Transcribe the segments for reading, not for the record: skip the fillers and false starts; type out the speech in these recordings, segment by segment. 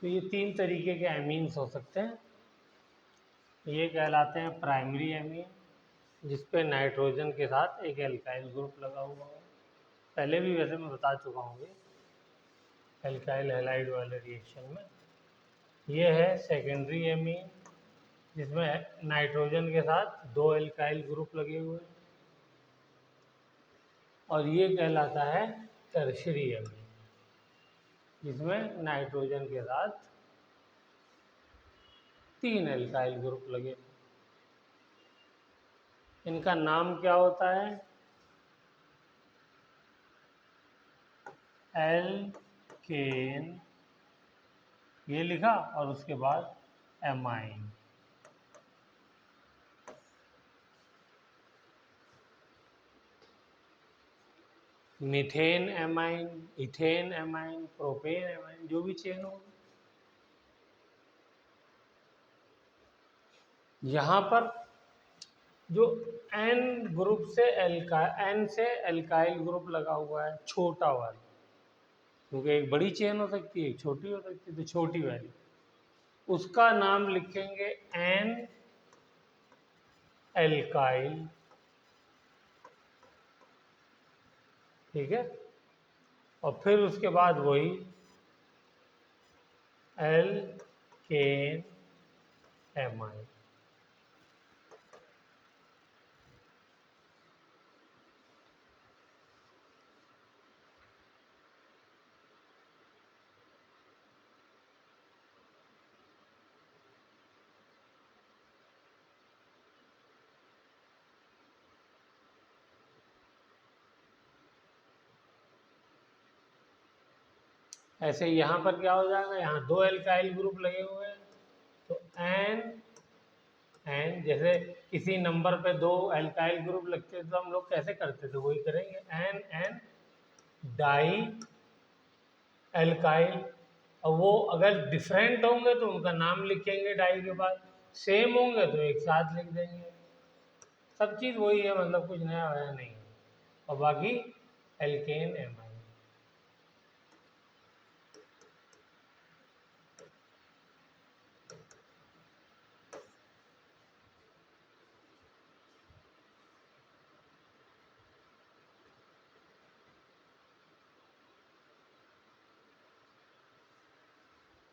तो ये 3 तरीके के एमीन्स हो सकते हैं। ये कहलाते हैं प्राइमरी एमीन, जिस पे नाइट्रोजन के साथ एक एल्काइल ग्रुप लगा हुआ है। पहले भी वैसे मैं बता चुका हूँ ये एल्काइल हैलाइड वाले रिएक्शन में। ये है सेकेंडरी एमीन, जिसमें नाइट्रोजन के साथ 2 एल्काइल ग्रुप लगे हुए हैं। और ये कहलाता है टर्शियरी एमीन, जिसमें नाइट्रोजन के साथ 3 एल्काइल ग्रुप लगे। इनका नाम क्या होता है? एल्केन, ये लिखा, और उसके बाद amine. Methane amine, ethane amine, propane amine, जो भी चेन होगी। यहाँ पर जो एन ग्रुप से एन से एल्काइल ग्रुप लगा हुआ है, छोटा वाला, क्योंकि एक बड़ी चेन हो सकती है, एक छोटी हो सकती है, तो छोटी वाली, उसका नाम लिखेंगे एन एल्काइल। ठीक है, और फिर उसके बाद वही एल्केन एमाइन। ऐसे यहाँ पर क्या हो जाएगा, यहाँ 2 एल्काइल ग्रुप लगे हुए हैं, तो एन जैसे किसी नंबर पे 2 एल्काइल ग्रुप लगते थे तो हम लोग कैसे करते थे, वही करेंगे, एन डाई एल्काइल। और वो अगर डिफरेंट होंगे तो उनका नाम लिखेंगे डाई के बाद, सेम होंगे तो एक साथ लिख देंगे। सब चीज़ वही है, मतलब कुछ नया वया नहीं है। और बाकी एल्केन एमाइन।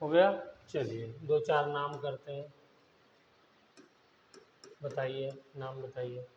हो गया। चलिए 2-4 नाम करते हैं। बताइए, नाम बताइए।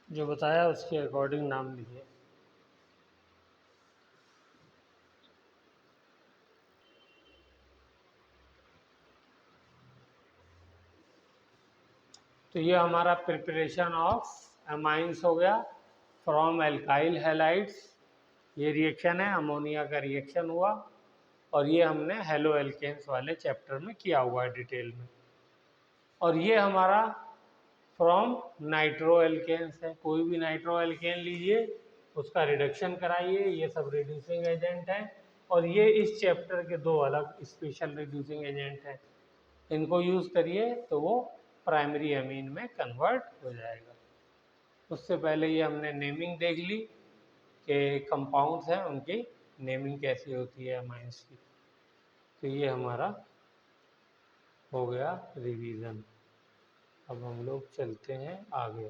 जो बताया उसके अकॉर्डिंग नाम लिखिए। तो ये हमारा प्रिपरेशन ऑफ एमाइंस हो गया फ्रॉम एल्काइल हैलाइड्स। ये रिएक्शन है, अमोनिया का रिएक्शन हुआ, और ये हमने हेलो एल्केन्स वाले चैप्टर में किया हुआ है डिटेल में। और ये हमारा फ्रॉम नाइट्रो एल्केन्स है। कोई भी नाइट्रो एल्केन लीजिए, उसका रिडक्शन कराइए, ये सब रिड्यूसिंग एजेंट हैं। और ये इस चैप्टर के 2 अलग स्पेशल रिड्यूसिंग एजेंट हैं। इनको यूज़ करिए तो वो प्राइमरी अमीन में कन्वर्ट हो जाएगा। उससे पहले ये हमने नेमिंग देख ली कि कंपाउंड्स हैं उनकी नेमिंग कैसी होती है अमाइंस की। तो ये हमारा हो गया रिवीजन। अब हम लोग चलते हैं आगे।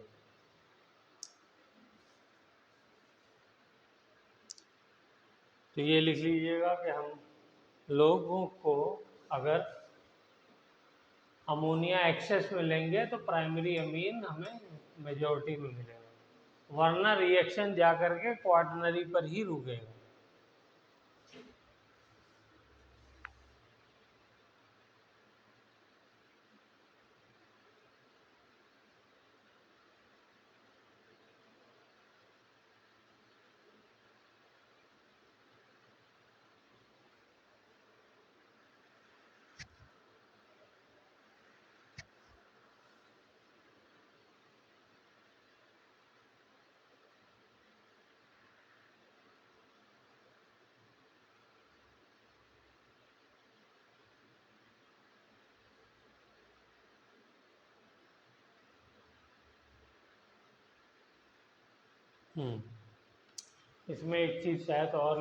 तो ये लिख लीजिएगा कि हम लोगों को अगर अमोनिया एक्सेस मिलेंगे तो प्राइमरी अमीन हमें मेजॉरिटी में मिलेगा, वरना रिएक्शन जा करके क्वाटरनरी पर ही रुकेगा। इसमें एक चीज़ शायद और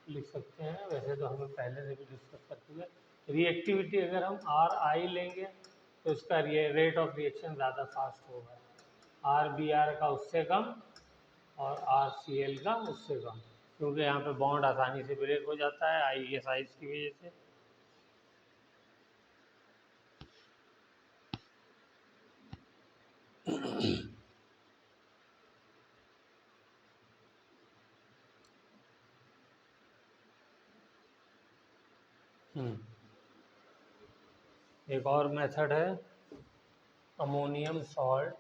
लिख सकते हैं, वैसे तो हमें पहले से भी डिस्कस कर चुके हैं। रिएक्टिविटी अगर हम आर आई लेंगे तो इसका रेट ऑफ रिएक्शन ज़्यादा फास्ट होगा, आर बी आर का उससे कम और आर सी एल का उससे कम, क्योंकि यहाँ पे बॉन्ड आसानी से ब्रेक हो जाता है आई के साइज की वजह से। एक और मेथड है अमोनियम सॉल्ट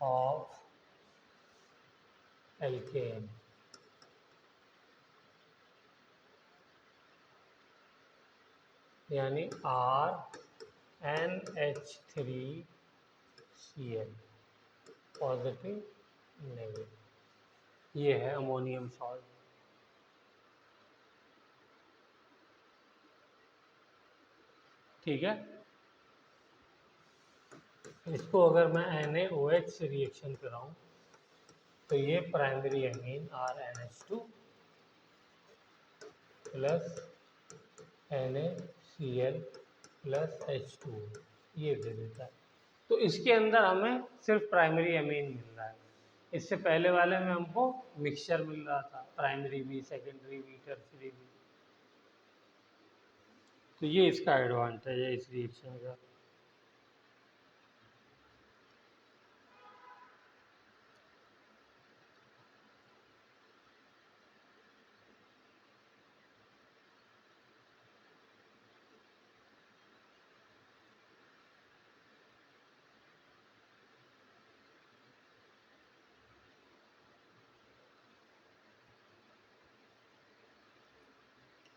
ऑफ एल्केन, यानी RnH3Cl पॉजिटिव नेगेटिव, ये है अमोनियम सॉल्ट। ठीक है, इसको अगर मैं NaOH से रिएक्शन कराऊं तो ये primary amine RnH2 plus NaCl plus H2 ये दे देता है। तो इसके अंदर हमें सिर्फ प्राइमरी अमीन मिल रहा है, इससे पहले वाले में हमको मिक्सचर मिल रहा था, प्राइमरी भी, सेकेंडरी भी, टर्सरी भी। तो ये इसका एडवांटेज है इस रिएक्शन का।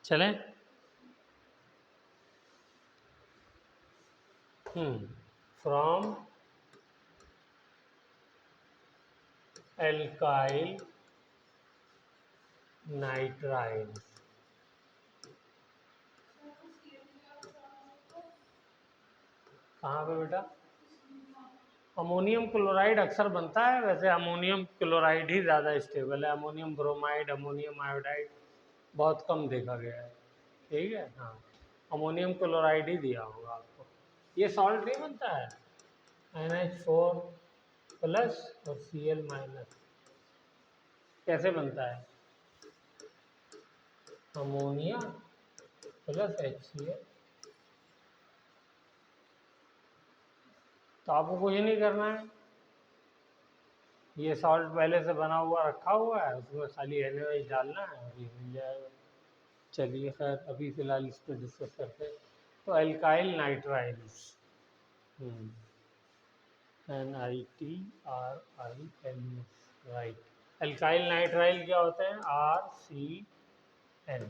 चलें, फ्रॉम एल्काइल नाइट्राइल, कहाँ पे बेटा? अमोनियम क्लोराइड अक्सर बनता है, वैसे अमोनियम क्लोराइड ही ज़्यादा स्टेबल है, अमोनियम ब्रोमाइड, अमोनियम आयोडाइड बहुत कम देखा गया है। ठीक है, हाँ, अमोनियम क्लोराइड ही दिया होगा आपको। ये सॉल्ट नहीं बनता है NH4 प्लस और Cl माइनस, कैसे बनता है? Ammonia plus HCl। तो आपको कुछ नहीं करना है, ये सॉल्ट पहले से बना हुआ रखा हुआ है, उसमें खाली NaOH डालना है और ये मिल जाएगा। चलिए खैर, अभी फ़िलहाल इस पर डिस्कस करते हैं। तो alkyl nitriles, NiTRILS, right. Alkyl nitrile क्या होते हैं? RCN।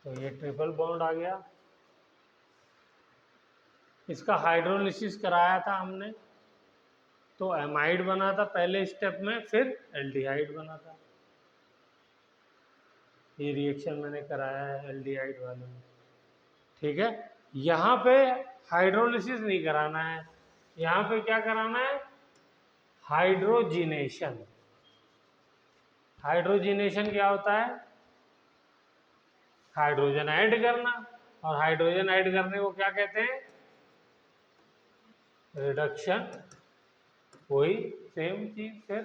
तो ये ट्रिपल बॉन्ड आ गया, इसका हाइड्रोलिसिस कराया था हमने, तो एमाइड बना था पहले स्टेप में, फिर एल्डिहाइड बना था। ये रिएक्शन मैंने कराया है एल्डिहाइड वाले में। ठीक है, यहाँ पे हाइड्रोलिसिस नहीं कराना है, यहाँ पे क्या कराना है? हाइड्रोजिनेशन। हाइड्रोजिनेशन क्या होता है? हाइड्रोजन ऐड करना, और हाइड्रोजन ऐड करने को क्या कहते हैं? रिडक्शन। वही सेम चीज फिर,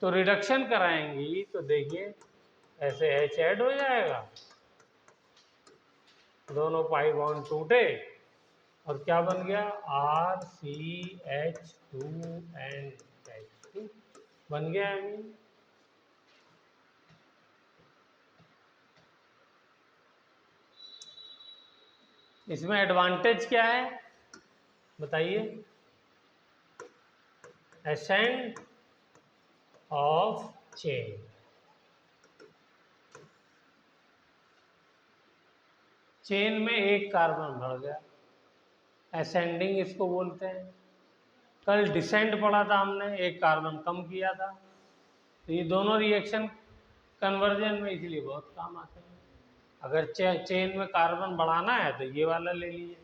तो रिडक्शन कराएंगी तो देखिए ऐसे H ऐड हो जाएगा, दोनों पाई बॉन्ड टूटे और क्या बन गया, RCH2NH2 बन गया एमीन। इसमें एडवांटेज क्या है बताइए, एसेंट ऑफ चेन, चेन में एक कार्बन बढ़ गया, असेंडिंग इसको बोलते हैं। कल डिसेंट पढ़ा था हमने, एक कार्बन कम किया था। तो ये दोनों रिएक्शन कन्वर्जन में इसलिए बहुत काम आते हैं। अगर चेन में कार्बन बढ़ाना है तो ये वाला ले लीजिए,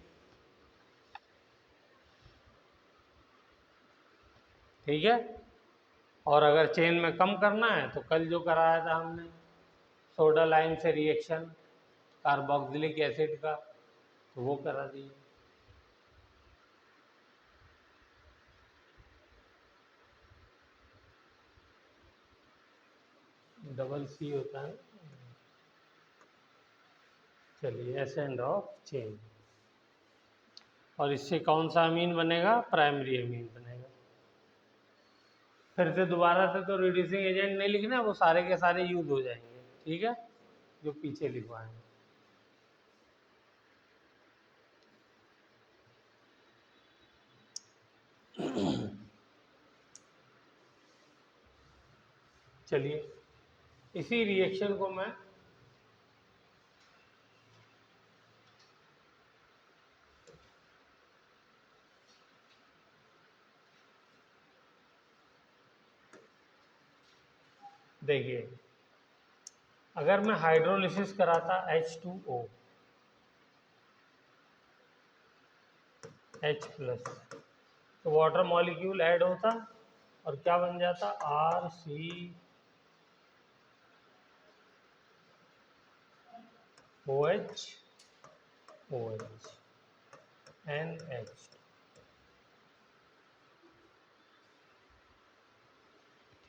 ठीक है। और अगर चेन में कम करना है तो कल जो कराया था हमने सोडा लाइम से रिएक्शन कार्बोक्सिलिक एसिड का, तो वो करा दीजिए। डबल सी होता है। चलिए, एसेंड ऑफ चेन, और इससे कौन सा अमीन बनेगा, प्राइमरी अमीन बनेगा। फिर से दोबारा से तो रिड्यूसिंग एजेंट नहीं लिखना, वो सारे के सारे यूज हो जाएंगे, ठीक है, जो पीछे लिखवाएंगे। चलिए, इसी रिएक्शन को मैं देखिए, अगर मैं हाइड्रोलिसिस कराता H2O H+, तो वाटर मॉलिक्यूल ऐड होता और क्या बन जाता, RCOH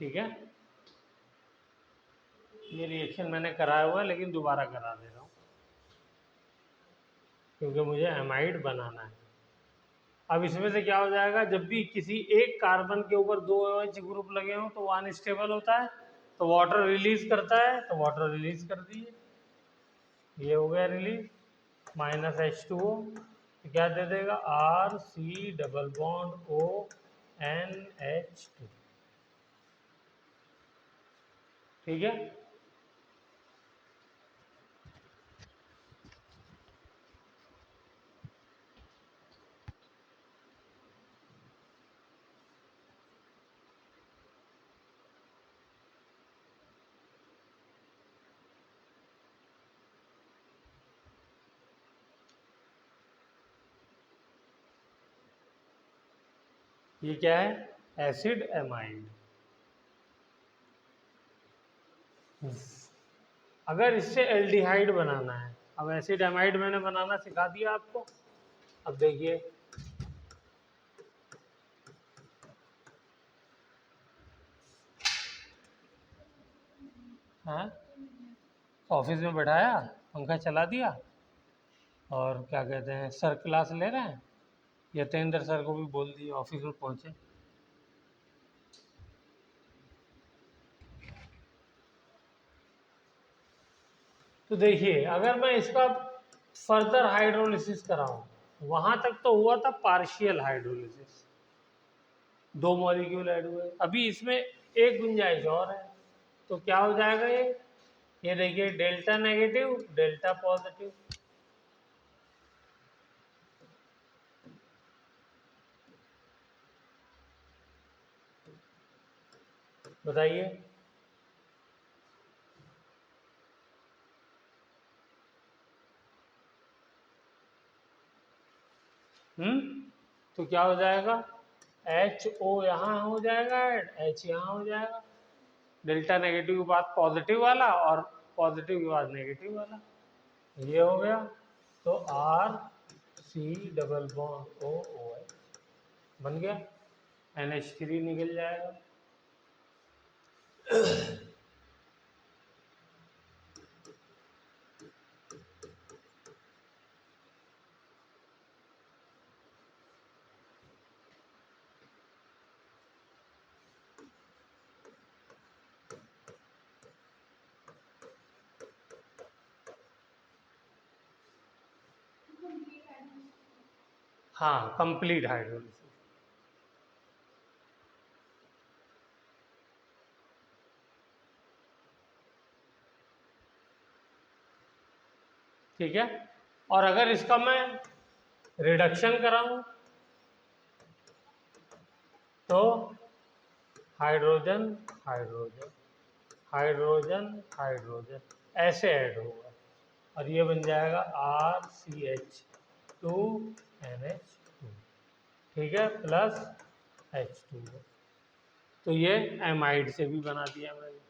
ठीक है। ये रिएक्शन मैंने कराया हुआ है, लेकिन दोबारा करा दे रहा हूँ क्योंकि मुझे एमाइड बनाना है। अब इसमें से क्या हो जाएगा, जब भी किसी एक कार्बन के ऊपर दो OH ग्रुप लगे हों तो वो अनस्टेबल होता है, तो वाटर रिलीज करता है, तो वाटर रिलीज कर दीजिए, ये हो गया रिलीज, -H2O, तो क्या दे देगा, RC≡ONH2, ठीक है। ये क्या है, एसिड एमाइड। अगर इससे एल्डिहाइड बनाना है, अब एसिड एमाइड मैंने बनाना सिखा दिया आपको। अब देखिए, हाँ, ऑफिस में बैठाया, पंखा चला दिया, और क्या कहते हैं, सर क्लास ले रहे हैं, यतेंद्र सर को भी बोल दिए, ऑफिस में पहुंचे। तो देखिए, अगर मैं इसका फर्दर हाइड्रोलिसिस कराऊं, वहां तक तो हुआ था पार्शियल हाइड्रोलिसिस, 2 मॉलिक्यूल ऐड हुए, अभी इसमें एक गुंजाइश और है, तो क्या हो जाएगा ये देखिए, डेल्टा नेगेटिव डेल्टा पॉजिटिव, बताइए। तो क्या हो जाएगा, HO यहाँ हो जाएगा ऐड, H यहाँ हो जाएगा, डेल्टा नेगेटिव के बाद पॉजिटिव वाला और पॉजिटिव के बाद नेगेटिव वाला, ये हो गया। तो RC≡OOH बन गया, NH3 निकल जाएगा। हाँ, कंप्लीट हाइड्रोलिसिस। ठीक है। और अगर इसका मैं रिडक्शन कराऊं तो हाइड्रोजन हाइड्रोजन हाइड्रोजन हाइड्रोजन ऐसे ऐड होगा और ये बन जाएगा RCH2NH2। ठीक है, प्लस H2O। तो ये एमाइड से भी बना दिया मैंने।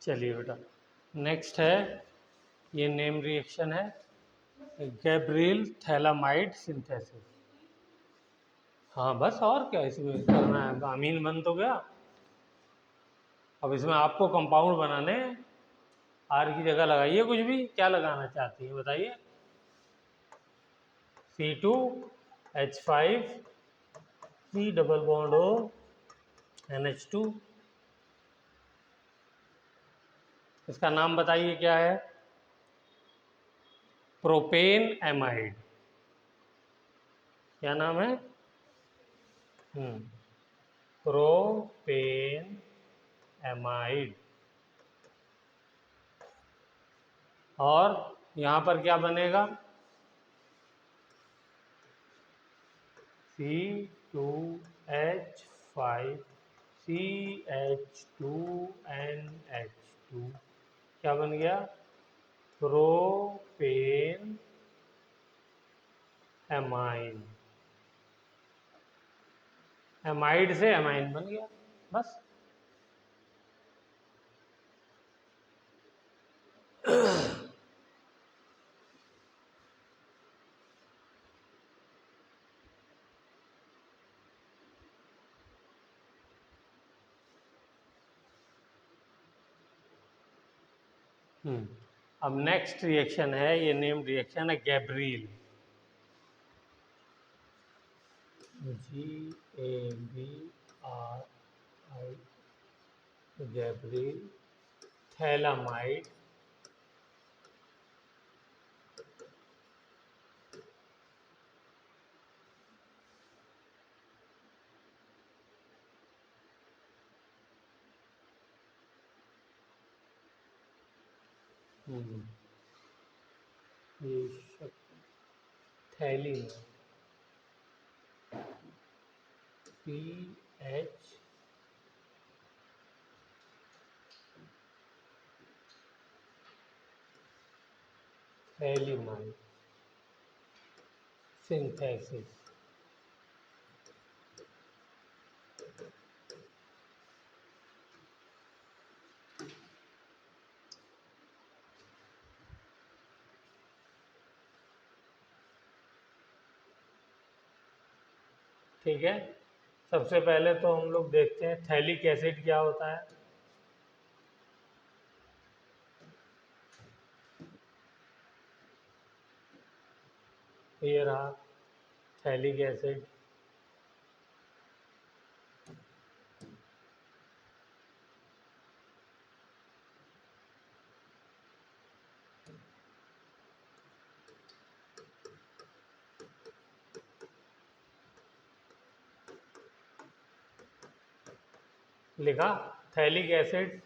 चलिए बेटा, नेक्स्ट है, ये नेम रिएक्शन है गैब्रियल थैलामाइड सिंथेसिस। हाँ बस, और क्या इसमें करना है, अमीन बन तो गया। अब इसमें आपको कंपाउंड बनाने, आर की जगह लगाइए कुछ भी, क्या लगाना चाहती है बताइए। C2H5 C double bond O NH2। इसका नाम बताइए क्या है। Propane amide. क्या नाम है? Propane amide. और यहाँ पर क्या बनेगा? C2H5 CH2NH2 क्या बन गया? Propane amine. एमाइड से एमाइन बन गया, बस। अब नेक्स्ट रिएक्शन है, ये नेम रिएक्शन है गैब्रियल। GABRI, गैब्रियल थैलामाइड ये थैली में PH थैलीमाइड सिंथेसिस। ठीक है, सबसे पहले तो हम लोग देखते हैं थैलिक एसिड क्या होता है। ये रहा थैलिक एसिड। लिखा थैलिक एसिड।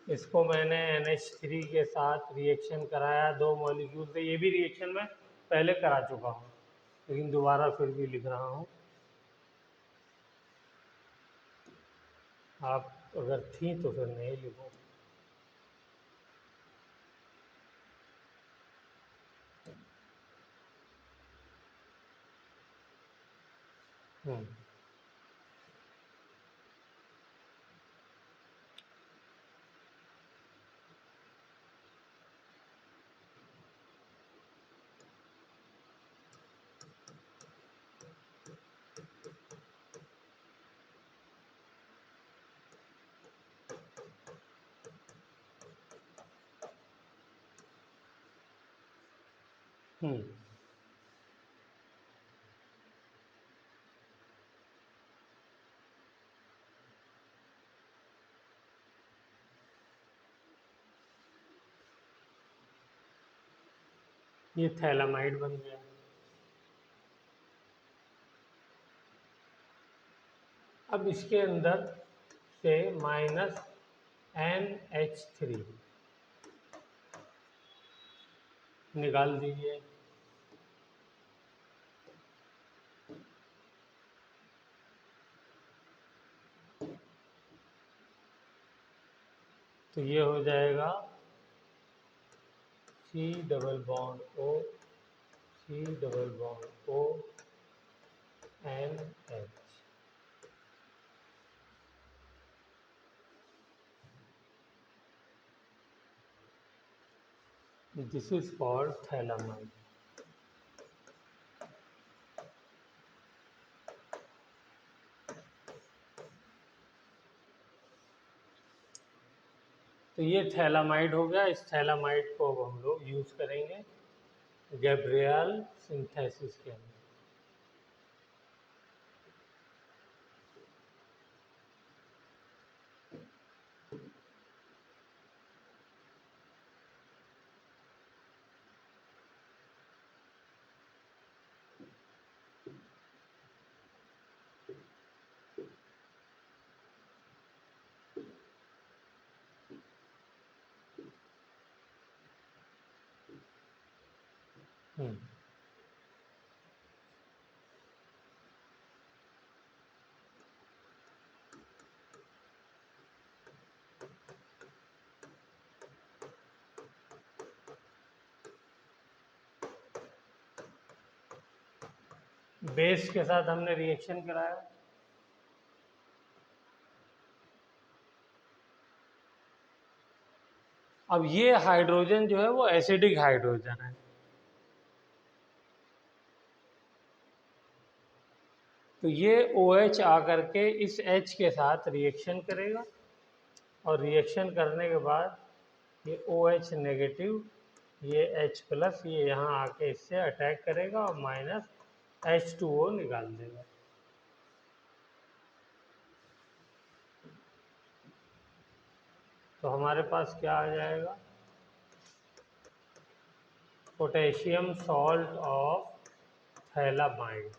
इसको मैंने NH3 के साथ रिएक्शन कराया 2 मॉलिक्यूल से। ये भी रिएक्शन मैं पहले करा चुका हूँ, लेकिन दोबारा फिर भी लिख रहा हूँ। आप अगर थी तो फिर नहीं लिखो। हम्म हम्म ये थैलामाइड बन गया। अब इसके अंदर से -NH3 निकाल दीजिए। तो ये हो जाएगा C double bond O, NH। This is called phthalimide. तो ये थैलामाइड हो गया। इस थैलामाइड को अब हम लोग यूज करेंगे गैब्रियल सिंथेसिस के अंदर। हम्म बेस के साथ हमने रिएक्शन कराया। अब ये हाइड्रोजन जो है वो एसिडिक हाइड्रोजन है। तो ये OH आकर के इस H के साथ रिएक्शन करेगा और रिएक्शन करने के बाद ये OH नेगेटिव, ये H प्लस, ये यहाँ आके इससे अटैक करेगा और -H2O निकाल देगा। तो हमारे पास क्या आ जाएगा? Potassium salt of phthalimide.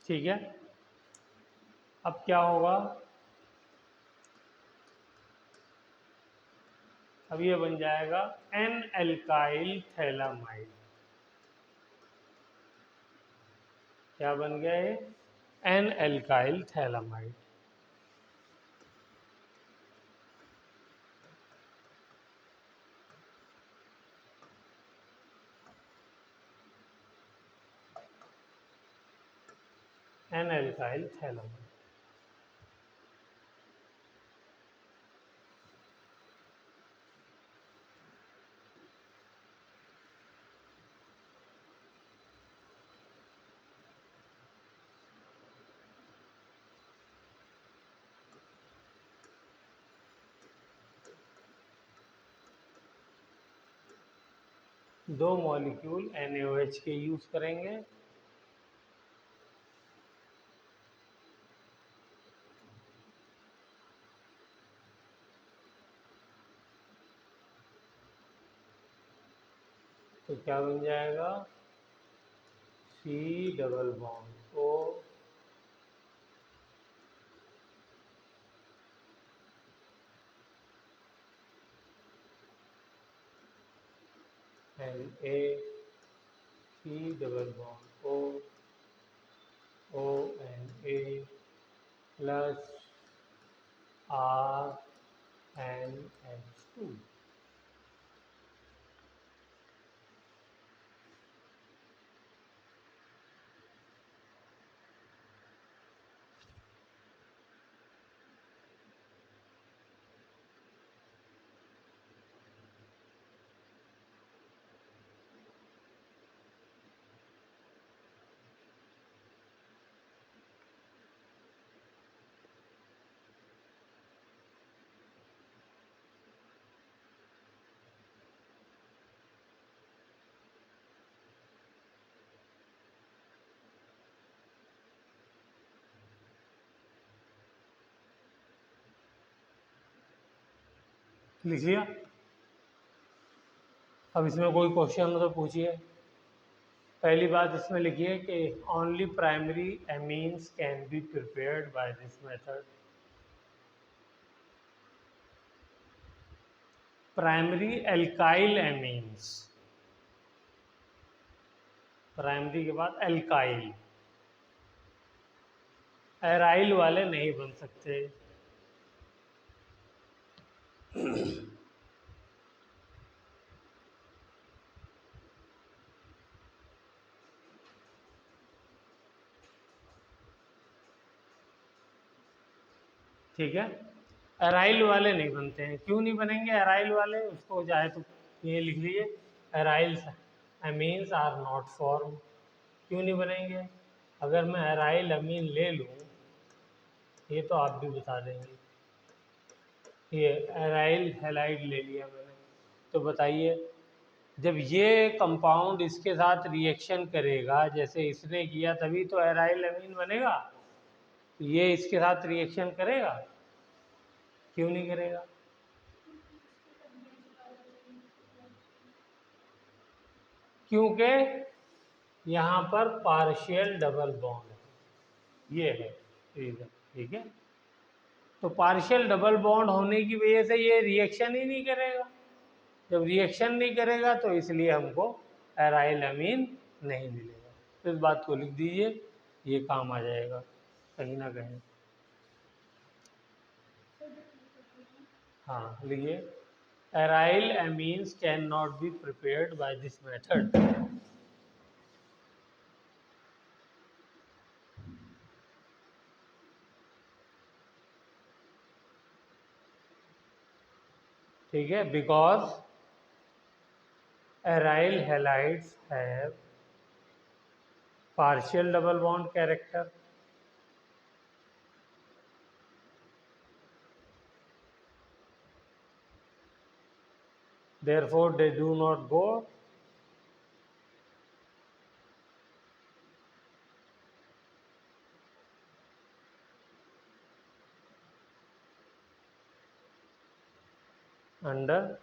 ठीक है। अब क्या होगा? अब ये बन जाएगा एन एल्काइल थैलामाइड। क्या बन गया ये? N alkyl phthalimide. N alkyl phthalimide. दो मॉलिक्यूल NaOH के यूज करेंगे। तो तो क्या बन जाएगा, C double bond O and A, C double bond O and A plus R and H2। लिख लिया। अब इसमें कोई क्वेश्चन हो तो पूछिए। पहली बात इसमें लिखिए कि only primary amines can be prepared by this method. Primary alkyl amines, primary के बाद एल्काइल, एराइल वाले नहीं बन सकते। ठीक है, एराइल वाले नहीं बनते हैं। क्यों नहीं बनेंगे एराइल वाले, उसको चाहे तो ये लिख लीजिए, aryl amines are not form. क्यों नहीं बनेंगे? अगर मैं एराइल अमीन ले लूँ, ये तो आप भी बता देंगे, ये एराइल हैलाइड ले लिया मैंने, तो बताइए जब ये कंपाउंड इसके साथ रिएक्शन करेगा जैसे इसने किया, तभी तो एराइल अमीन बनेगा। ये इसके साथ रिएक्शन करेगा? क्यों नहीं करेगा? क्योंकि यहाँ पर पार्शियल डबल बॉन्ड है, ये है रीजन। ठीक है, तो पार्शियल डबल बॉन्ड होने की वजह से ये रिएक्शन ही नहीं करेगा। जब रिएक्शन नहीं करेगा तो इसलिए हमको एराइल अमीन नहीं मिलेगा। तो इस बात को लिख दीजिए, ये काम आ जाएगा कहीं ना कहीं। हाँ लिखिए, aryl amines can not be prepared by this method. ठीक है, because aryl halides have partial double bond character, therefore they do not go under,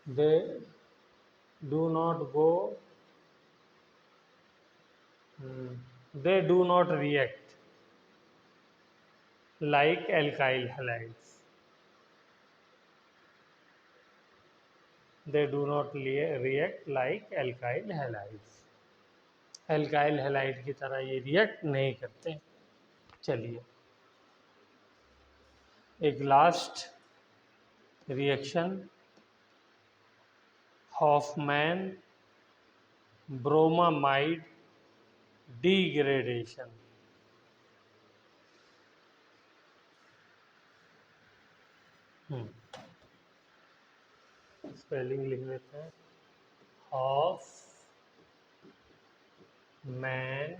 they do not go, they do not react like alkyl halides. They do not react like alkyl halides. Alkyl halide की तरह ये react नहीं करते। चलिए एक last reaction, Hofmann bromamide degradation. Spelling लिख लेते हैं, of man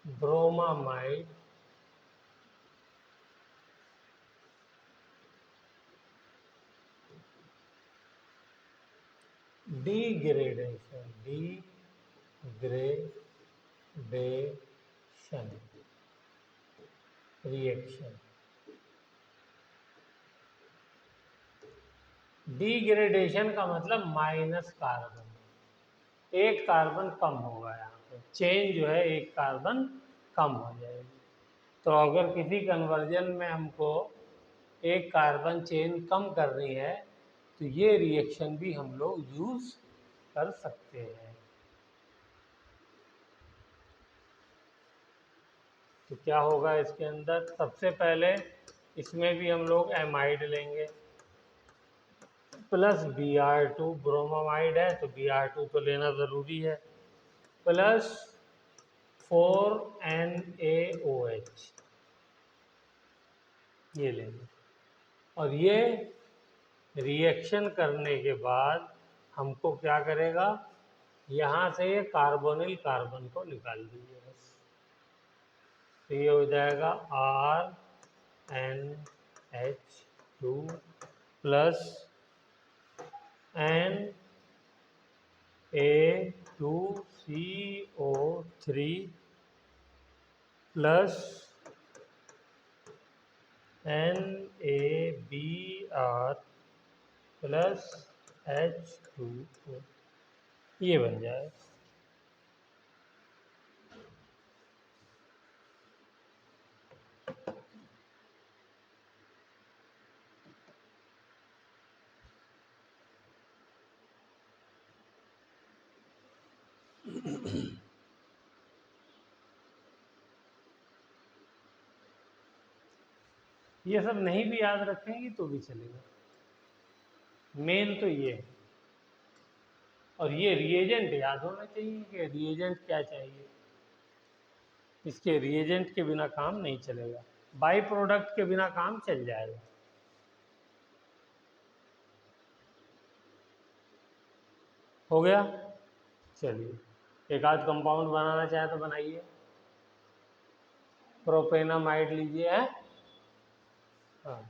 bromamide degradation, degradation reaction. Degradation का मतलब माइनस कार्बन, एक कार्बन कम होगा, यहाँ पे चेंज जो है एक कार्बन कम हो जाएगी। तो अगर किसी कन्वर्जन में हमको एक कार्बन चेन कम करनी है तो ये रिएक्शन भी हम लोग यूज कर सकते हैं। तो क्या होगा इसके अंदर, सबसे पहले इसमें भी हम लोग एमाइड लेंगे प्लस Br2, ब्रोमामाइड है तो Br2 तो लेना ज़रूरी है, प्लस 4NaOH ये लेंगे। और ये रिएक्शन करने के बाद हमको क्या करेगा, यहाँ से ये कार्बोनिल कार्बन को निकाल दीजिए बस। तो ये हो जाएगा RnH2 plus Na2CO3 plus NaBr plus H2O, ये बन जाए। ये सब नहीं भी याद रखेंगे तो भी चलेगा, मेन तो ये है। और ये रिएजेंट याद होना चाहिए कि रिएजेंट क्या चाहिए, इसके रिएजेंट के बिना काम नहीं चलेगा, बाई प्रोडक्ट के बिना काम चल जाएगा। हो गया, चलिए एक आध कंपाउंड बनाना चाहे तो बनाइए। प्रोपेनामाइड लीजिए है, हाँ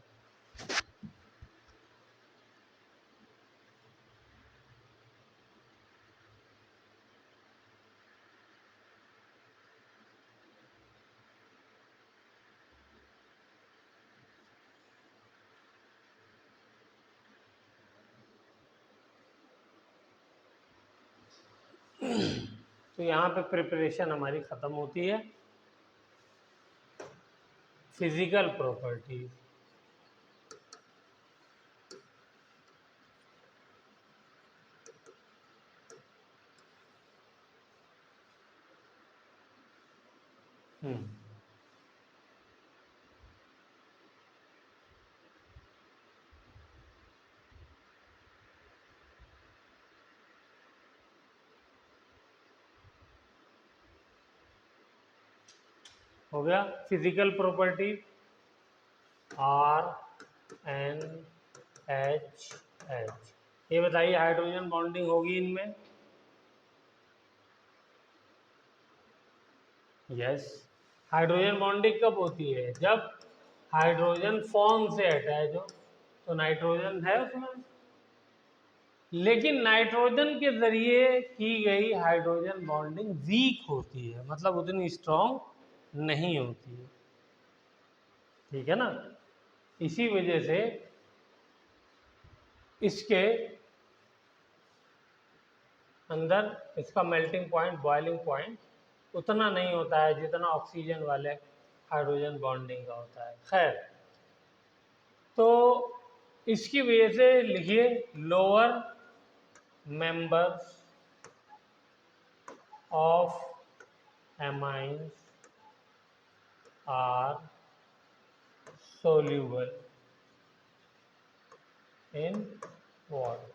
तो यहाँ पे प्रिपरेशन हमारी ख़त्म होती है। फिजिकल प्रॉपर्टीज, हो गया। फिजिकल प्रॉपर्टी RnHH, ये बताइए हाइड्रोजन बॉन्डिंग होगी इनमें? यस। हाइड्रोजन बॉन्डिंग कब होती है? जब हाइड्रोजन फॉर्म से अटैच हो, तो नाइट्रोजन है उसमें, लेकिन नाइट्रोजन के जरिए की गई हाइड्रोजन बॉन्डिंग वीक होती है, मतलब उतनी स्ट्रॉन्ग नहीं होती है, ठीक है ना। इसी वजह से इसके अंदर इसका मेल्टिंग पॉइंट, बॉइलिंग पॉइंट उतना नहीं होता है जितना ऑक्सीजन वाले हाइड्रोजन बॉन्डिंग का होता है। खैर, तो इसकी वजह से लिखिए lower members of amines are soluble in water।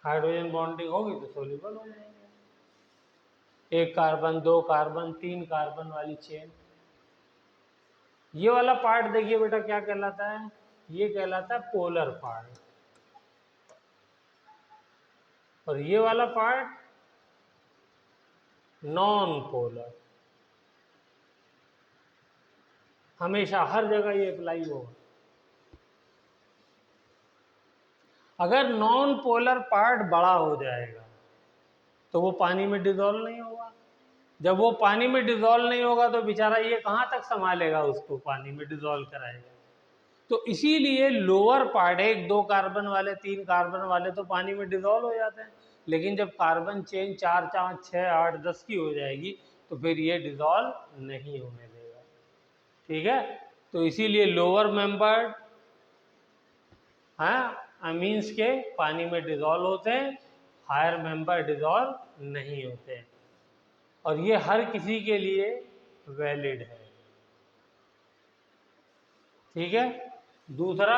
Hydrogen bonding होगी तो सोल्यूबल हो जाएंगे। एक कार्बन, दो कार्बन, तीन कार्बन वाली चेन। ये वाला पार्ट देखिए बेटा क्या कहलाता है, ये कहलाता है पोलर पार्ट, और ये वाला पार्ट नॉन पोलर। हमेशा हर जगह ये अप्लाई होगा। अगर नॉन पोलर पार्ट बड़ा हो जाएगा तो वो पानी में डिजोल्व नहीं होगा। जब वो पानी में डिजोल्व नहीं होगा तो बेचारा ये कहाँ तक संभालेगा, उसको पानी में डिजोल्व कराएगा। तो इसीलिए लोअर पार्ट, 1 2 कार्बन वाले 3 कार्बन वाले तो पानी में डिजोल्व हो जाते हैं, लेकिन जब कार्बन चेन 4 4 6 8 10 की हो जाएगी तो फिर ये डिजोल्व नहीं होने देगा। ठीक है, तो इसीलिए लोअर मेंबर्ड अमीन्स के पानी में डिजोल्व होते हैं, हायर मेंबर डिजोल्व नहीं होते हैं, और ये हर किसी के लिए वैलिड है। ठीक है, दूसरा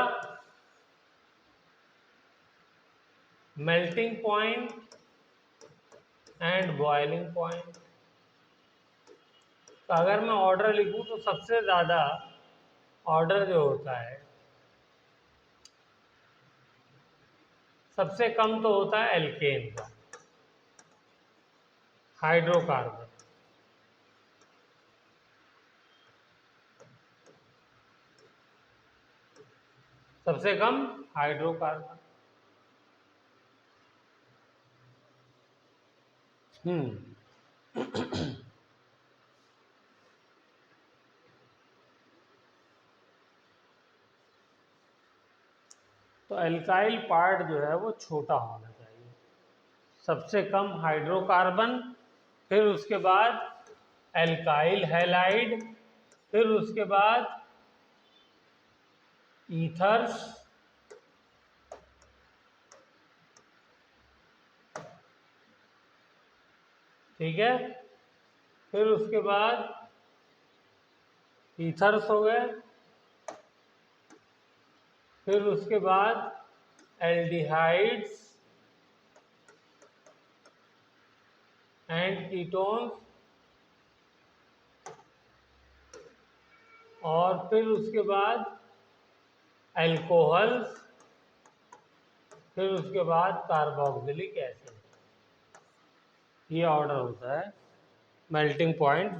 melting point and boiling point. तो अगर मैं ऑर्डर लिखूं तो सबसे ज़्यादा ऑर्डर जो होता है, सबसे कम तो होता है एल्केन का, हाइड्रोकार्बन। सबसे कम हाइड्रोकार्बन। तो एल्काइल पार्ट जो है वो छोटा होना चाहिए, सबसे कम हाइड्रोकार्बन, फिर उसके बाद एल्काइल हैलाइड, फिर उसके बाद ईथर्स, ठीक है, फिर उसके बाद ईथर्स हो गए, फिर उसके बाद एल्डिहाइड्स एंड कीटोन्स, और फिर उसके बाद अल्कोहल्स, फिर उसके बाद कार्बोक्सिलिक एसिड। ये ऑर्डर होता है मेल्टिंग पॉइंट